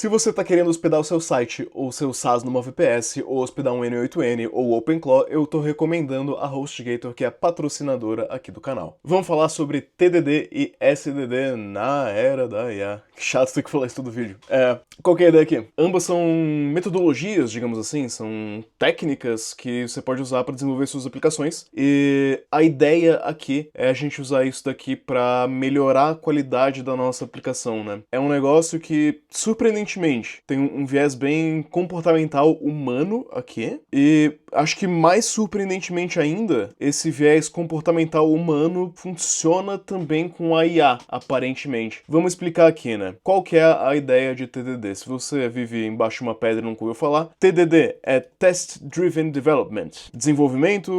Se você está querendo hospedar o seu site ou seu SaaS numa VPS, ou hospedar um N8N ou OpenClaw, eu estou recomendando a HostGator, que é a patrocinadora aqui do canal. Vamos falar sobre TDD e SDD na era da IA. Que chato ter que falar isso todo vídeo. Qual que é a ideia aqui? Ambas são metodologias, digamos assim, são técnicas que você pode usar para desenvolver suas aplicações. E a ideia aqui é a gente usar isso daqui para melhorar a qualidade da nossa aplicação, né? É um negócio que, surpreendentemente, tem um viés bem comportamental humano aqui, e acho que mais surpreendentemente ainda, esse viés comportamental humano funciona também com a IA, aparentemente. Vamos explicar aqui, né? Qual que é a ideia de TDD? Se você vive embaixo de uma pedra e nunca ouviu falar, TDD é Test Driven Development, desenvolvimento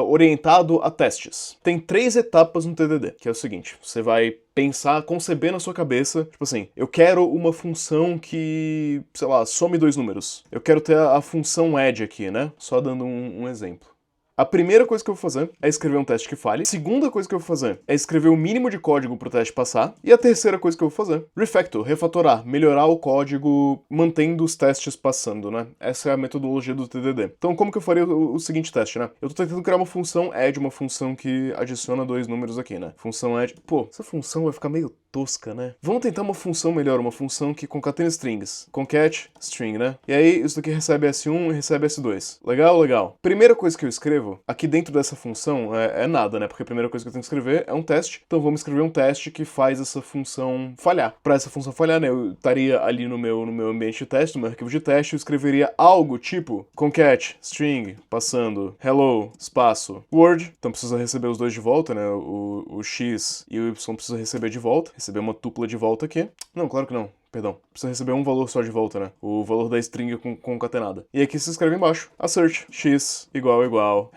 orientado a testes. Tem 3 etapas no TDD, que é o seguinte: você vai pensar, conceber na sua cabeça, tipo assim, eu quero uma função que, sei lá, some 2 números. Eu quero ter a função add aqui, né? Só dando um exemplo. A primeira coisa que eu vou fazer é escrever um teste que falhe. A segunda coisa que eu vou fazer é escrever o mínimo de código pro teste passar. E a terceira coisa que eu vou fazer, refactor, refatorar, melhorar o código mantendo os testes passando, né? Essa é a metodologia do TDD. Então, como que eu faria o seguinte teste, né? Eu tô tentando criar uma função add, uma função que adiciona 2 números aqui, né? Função add. Pô, essa função vai ficar meio tosca, né? Vamos tentar uma função melhor, uma função que concatena strings. Concat string, né? E aí, isso daqui recebe S1 e recebe S2. Legal, legal. Primeira coisa que eu escrevo aqui dentro dessa função é nada, né? Porque a primeira coisa que eu tenho que escrever é um teste. Então vamos escrever um teste que faz essa função falhar. Para essa função falhar, né? Eu estaria ali no meu ambiente de teste, no meu arquivo de teste, eu escreveria algo tipo concat string passando hello espaço word. Então precisa receber os dois de volta, né? O x e o y precisa receber de volta. Receber uma tupla de volta aqui. Não, claro que não. Perdão, precisa receber um valor só de volta, né? O valor da string concatenada. E aqui se escreve embaixo, assert x igual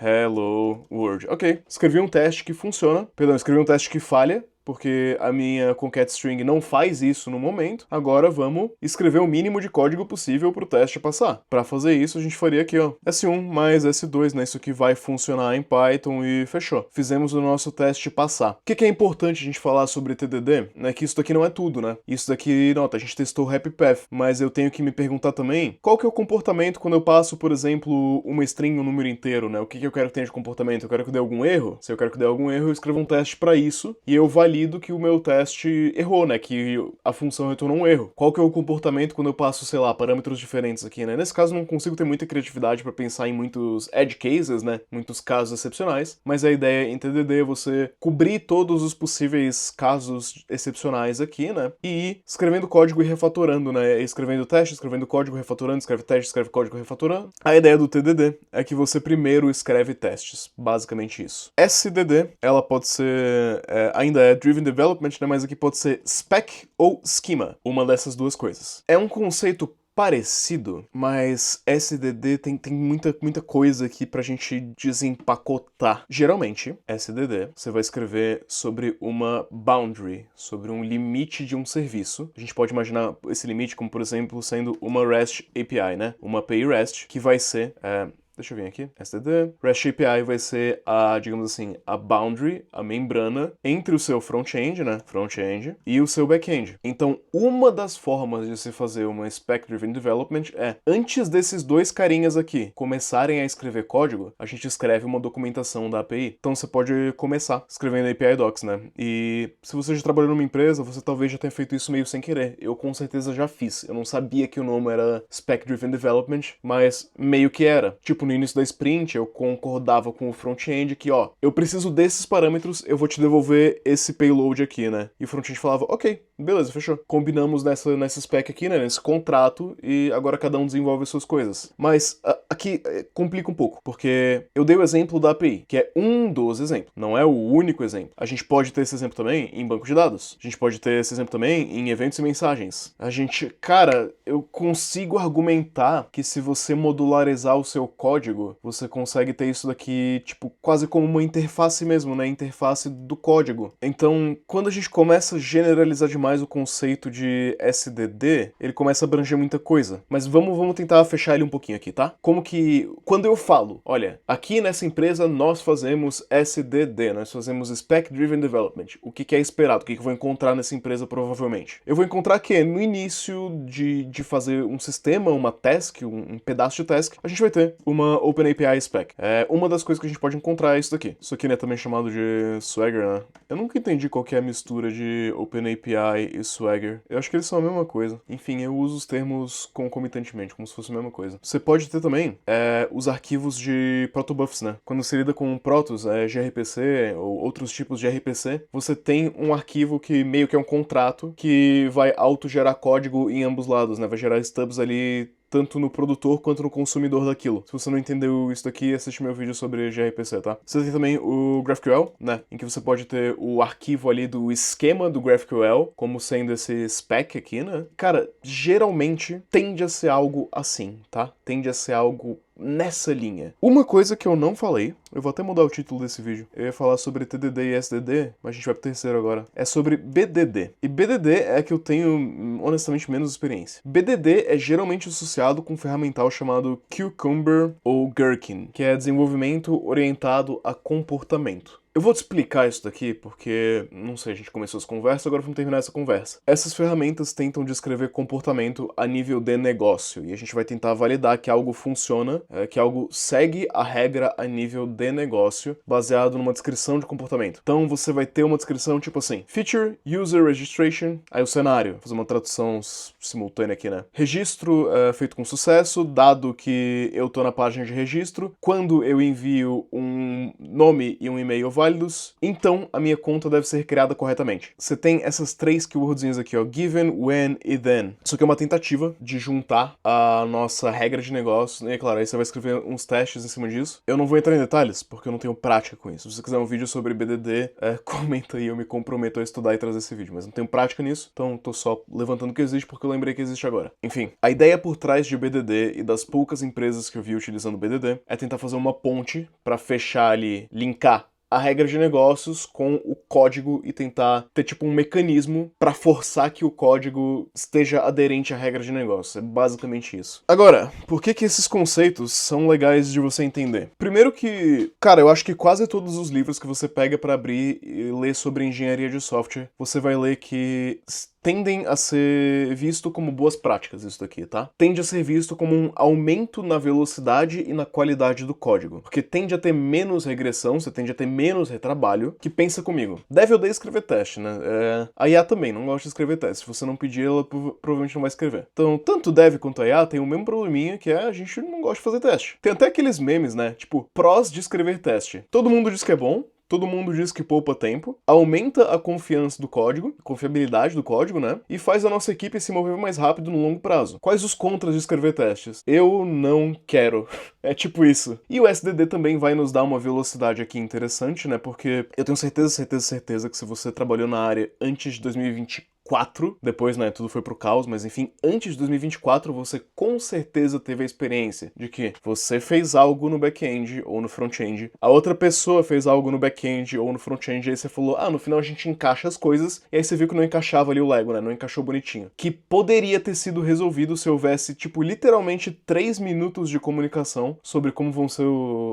hello world. Ok, escrevi um teste que funciona. Perdão, escrevi um teste que falha, porque a minha concat_string não faz isso no momento. Agora vamos escrever o mínimo de código possível para o teste passar. Para fazer isso, a gente faria aqui, ó, S1 mais S2, né? Isso aqui vai funcionar em Python e fechou. Fizemos o nosso teste passar. O que é importante a gente falar sobre TDD? É que isso daqui não é tudo, né? Isso daqui, nota, a gente testou o Happy Path, mas eu tenho que me perguntar também qual que é o comportamento quando eu passo, por exemplo, uma string, um número inteiro, né? O que eu quero que tenha de comportamento? Eu quero que dê algum erro? Se eu quero que dê algum erro, eu escrevo um teste para isso e eu valido que o meu teste errou, né? Que a função retornou um erro. Qual que é o comportamento quando eu passo, sei lá, parâmetros diferentes aqui, né? Nesse caso, não consigo ter muita criatividade para pensar em muitos edge cases, né? Muitos casos excepcionais, mas a ideia em TDD é você cobrir todos os possíveis casos excepcionais aqui, né? E ir escrevendo código e refatorando, né? Escrevendo teste, escrevendo código, refatorando, escreve teste, escreve código, refatorando. A ideia do TDD é que você primeiro escreve testes, basicamente isso. SDD, ela pode ser, ainda é Driven Development, né, mas aqui pode ser Spec ou Schema, uma dessas duas coisas. É um conceito parecido, mas SDD tem muita coisa aqui pra gente desempacotar. Geralmente, SDD, você vai escrever sobre uma boundary, sobre um limite de um serviço. A gente pode imaginar esse limite como, por exemplo, sendo uma REST API, né? Uma API REST, que vai ser... Deixa eu vir aqui, SDD. REST API vai ser a, digamos assim, a boundary, a membrana entre o seu front-end, né, front-end, e o seu back-end. Então, uma das formas de se fazer uma Spec-Driven Development é, antes desses dois carinhas aqui começarem a escrever código, a gente escreve uma documentação da API. Então, você pode começar escrevendo API Docs, né, e se você já trabalhou numa empresa, você talvez já tenha feito isso meio sem querer. Eu, com certeza, já fiz. Eu não sabia que o nome era Spec-Driven Development, mas meio que era. Tipo, no início da sprint, eu concordava com o front-end que, ó, eu preciso desses parâmetros, eu vou te devolver esse payload aqui, né? E o front-end falava, ok, beleza, fechou. Combinamos nessa spec aqui, né, nesse contrato, e agora cada um desenvolve as suas coisas. Mas aqui complica um pouco, porque eu dei o exemplo da API, que é um dos exemplos, não é o único exemplo. A gente pode ter esse exemplo também em banco de dados. A gente pode ter esse exemplo também em eventos e mensagens. A gente, cara, eu consigo argumentar que se você modularizar o seu código, você consegue ter isso daqui, tipo, quase como uma interface mesmo, né? Interface do código. Então, quando a gente começa a generalizar demais mais o conceito de SDD, ele começa a abranger muita coisa. Mas vamos tentar fechar ele um pouquinho aqui, tá? Como que, quando eu falo, olha, aqui nessa empresa nós fazemos SDD, nós fazemos Spec Driven Development. O que é esperado? O que eu vou encontrar nessa empresa provavelmente? Eu vou encontrar que no início de fazer um sistema, uma task, um pedaço de task, a gente vai ter uma OpenAPI Spec. Uma das coisas que a gente pode encontrar é isso daqui. Isso aqui, né, também chamado de Swagger, né? Eu nunca entendi qual que é a mistura de OpenAPI e Swagger. Eu acho que eles são a mesma coisa. Enfim, eu uso os termos concomitantemente, como se fosse a mesma coisa. Você pode ter também os arquivos de protobufs, né? Quando você lida com protos, gRPC ou outros tipos de RPC, você tem um arquivo que meio que é um contrato que vai autogerar código em ambos lados, né? Vai gerar stubs ali tanto no produtor quanto no consumidor daquilo. Se você não entendeu isso daqui, assiste meu vídeo sobre gRPC, tá? Você tem também o GraphQL, né? Em que você pode ter o arquivo ali do esquema do GraphQL, como sendo esse spec aqui, né? Cara, geralmente tende a ser algo assim, tá? Tende a ser algo nessa linha. Uma coisa que eu não falei, eu vou até mudar o título desse vídeo, eu ia falar sobre TDD e SDD, mas a gente vai pro terceiro agora, é sobre BDD. E BDD é que eu tenho, honestamente, menos experiência. BDD é geralmente associado com um ferramental chamado Cucumber ou Gherkin, que é desenvolvimento orientado a comportamento. Eu vou te explicar isso daqui porque, não sei, a gente começou essa conversa, agora vamos terminar essa conversa. Essas ferramentas tentam descrever comportamento a nível de negócio, e a gente vai tentar validar que algo funciona, que algo segue a regra a nível de negócio, baseado numa descrição de comportamento. Então você vai ter uma descrição tipo assim, Feature, User Registration, aí o cenário, vou fazer uma tradução simultânea aqui, né? Registro feito com sucesso, dado que eu tô na página de registro, quando eu envio um nome e um e-mail válidos, então a minha conta deve ser criada corretamente. Você tem essas três keywordzinhas aqui, ó, given, when e then. Isso aqui é uma tentativa de juntar a nossa regra de negócio, e claro, aí você vai escrever uns testes em cima disso. Eu não vou entrar em detalhes, porque eu não tenho prática com isso. Se você quiser um vídeo sobre BDD, comenta aí, eu me comprometo a estudar e trazer esse vídeo, mas não tenho prática nisso, então tô só levantando que existe porque eu lembrei que existe agora. Enfim, a ideia por trás de BDD e das poucas empresas que eu vi utilizando BDD é tentar fazer uma ponte para fechar ali, linkar a regra de negócios com o código e tentar ter tipo um mecanismo para forçar que o código esteja aderente à regra de negócio. É basicamente isso. Agora, por que esses conceitos são legais de você entender? Primeiro que, cara, eu acho que quase todos os livros que você pega para abrir e ler sobre engenharia de software, você vai ler que tendem a ser visto como boas práticas isso daqui, tá? Tende a ser visto como um aumento na velocidade e na qualidade do código, porque tende a ter menos regressão, você tende a ter menos retrabalho, que pensa comigo. Deve odeia escrever teste, né? A IA também não gosta de escrever teste, se você não pedir, ela provavelmente não vai escrever. Então, tanto Dev quanto a IA tem o mesmo probleminha, que é a gente não gosta de fazer teste. Tem até aqueles memes, né? Tipo, prós de escrever teste. Todo mundo diz que é bom, todo mundo diz que poupa tempo, aumenta a confiança do código, confiabilidade do código, né? E faz a nossa equipe se mover mais rápido no longo prazo. Quais os contras de escrever testes? Eu não quero. É tipo isso. E o SDD também vai nos dar uma velocidade aqui interessante, né? Porque eu tenho certeza que se você trabalhou na área antes de 2024, depois, né, tudo foi pro caos, mas enfim, antes de 2024 você com certeza teve a experiência de que você fez algo no back-end ou no front-end, a outra pessoa fez algo no back-end ou no front-end, e aí você falou, no final a gente encaixa as coisas, e aí você viu que não encaixava ali o Lego, né, não encaixou bonitinho. Que poderia ter sido resolvido se houvesse, tipo, literalmente 3 minutos de comunicação sobre como vão ser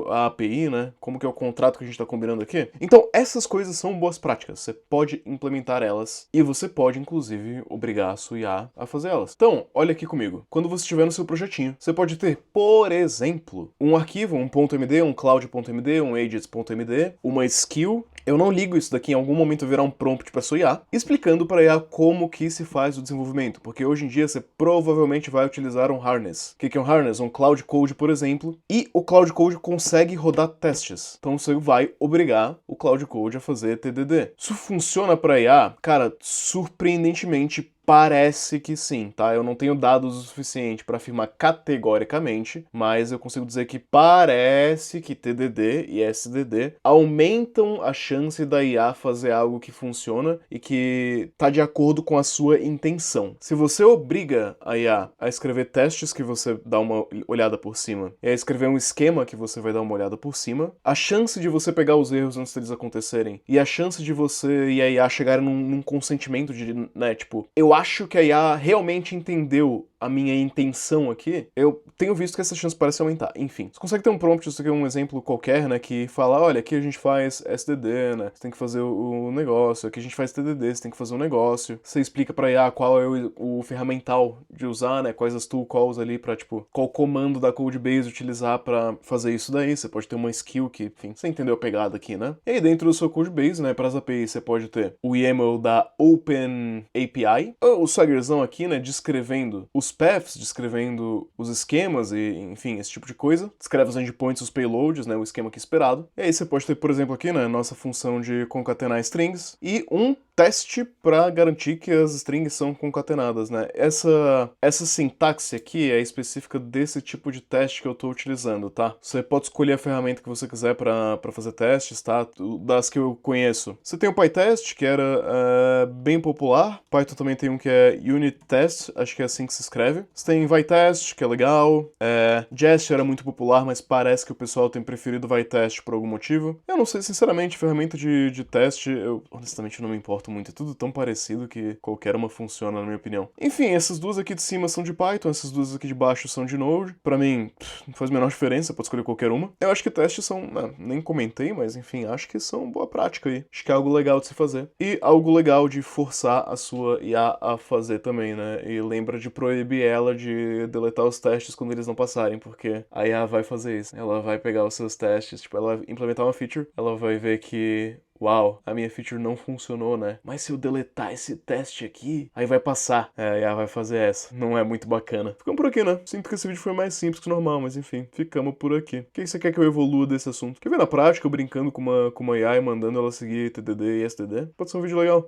a API, né, como que é o contrato que a gente tá combinando aqui. Então, essas coisas são boas práticas, você pode implementar elas, e você pode, inclusive, obrigar a sua IA a fazer elas. Então, olha aqui comigo. Quando você estiver no seu projetinho, você pode ter, por exemplo, um arquivo, um .md, um cloud.md, um agents.md, uma skill. Eu não ligo isso daqui, em algum momento virar um prompt para sua IA, explicando para a IA como que se faz o desenvolvimento, porque hoje em dia você provavelmente vai utilizar um harness. O que é um harness? Um Cloud Code, por exemplo, e o Cloud Code consegue rodar testes. Então você vai obrigar o Cloud Code a fazer TDD. Isso funciona para IA? Cara, surpreendentemente parece que sim, tá? Eu não tenho dados o suficiente para afirmar categoricamente, mas eu consigo dizer que parece que TDD e SDD aumentam a chance da IA fazer algo que funciona e que tá de acordo com a sua intenção. Se você obriga a IA a escrever testes que você dá uma olhada por cima e a escrever um esquema que você vai dar uma olhada por cima, a chance de você pegar os erros antes deles acontecerem e a chance de você e a IA chegarem num consentimento de, né, tipo, eu acho que a IA realmente entendeu a minha intenção aqui, eu tenho visto que essa chance parece aumentar. Enfim, você consegue ter um prompt, isso aqui é um exemplo qualquer, né, que fala, olha, aqui a gente faz SDD, né, você tem que fazer o negócio, aqui a gente faz TDD, você tem que fazer um negócio, você explica pra IA qual é o ferramental de usar, né, quais as tool calls ali pra, tipo, qual comando da codebase utilizar pra fazer isso daí, você pode ter uma skill que, enfim, você entendeu a pegada aqui, né? E aí dentro do seu codebase, né, pras APIs, você pode ter o YAML da OpenAPI, o Swaggerzão aqui, né, descrevendo os paths, descrevendo os esquemas e, enfim, esse tipo de coisa. Descreve os endpoints, os payloads, né, o esquema aqui esperado. E aí você pode ter, por exemplo, aqui, né, nossa função de concatenar strings e um teste para garantir que as strings são concatenadas, né? Essa sintaxe aqui é específica desse tipo de teste que eu estou utilizando, tá? Você pode escolher a ferramenta que você quiser para fazer testes, tá? Das que eu conheço. Você tem o PyTest, que era bem popular. Python também tem um que é Unit Test, acho que é assim que se escreve. Você tem VyTest, que é legal. Jest era muito popular, mas parece que o pessoal tem preferido VyTest por algum motivo. Eu não sei, sinceramente, ferramenta de teste, eu honestamente não me importo muito. É tudo tão parecido que qualquer uma funciona, na minha opinião. Enfim, essas duas aqui de cima são de Python, essas duas aqui de baixo são de Node. Pra mim, não faz a menor diferença, pode escolher qualquer uma. Eu acho que testes são, nem comentei, mas enfim, acho que são boa prática aí. Acho que é algo legal de se fazer. E algo legal de forçar a sua IA a fazer também, né? E lembra de proibir ela de deletar os testes quando eles não passarem, porque a IA vai fazer isso. Ela vai pegar os seus testes, tipo, ela vai implementar uma feature, ela vai ver que uau, a minha feature não funcionou, né? Mas se eu deletar esse teste aqui, aí vai passar. A IA vai fazer essa. Não é muito bacana. Ficamos por aqui, né? Sinto que esse vídeo foi mais simples que o normal, mas enfim, ficamos por aqui. O que você quer que eu evolua desse assunto? Quer ver na prática, eu brincando com uma IA e mandando ela seguir TDD e STD? Pode ser um vídeo legal.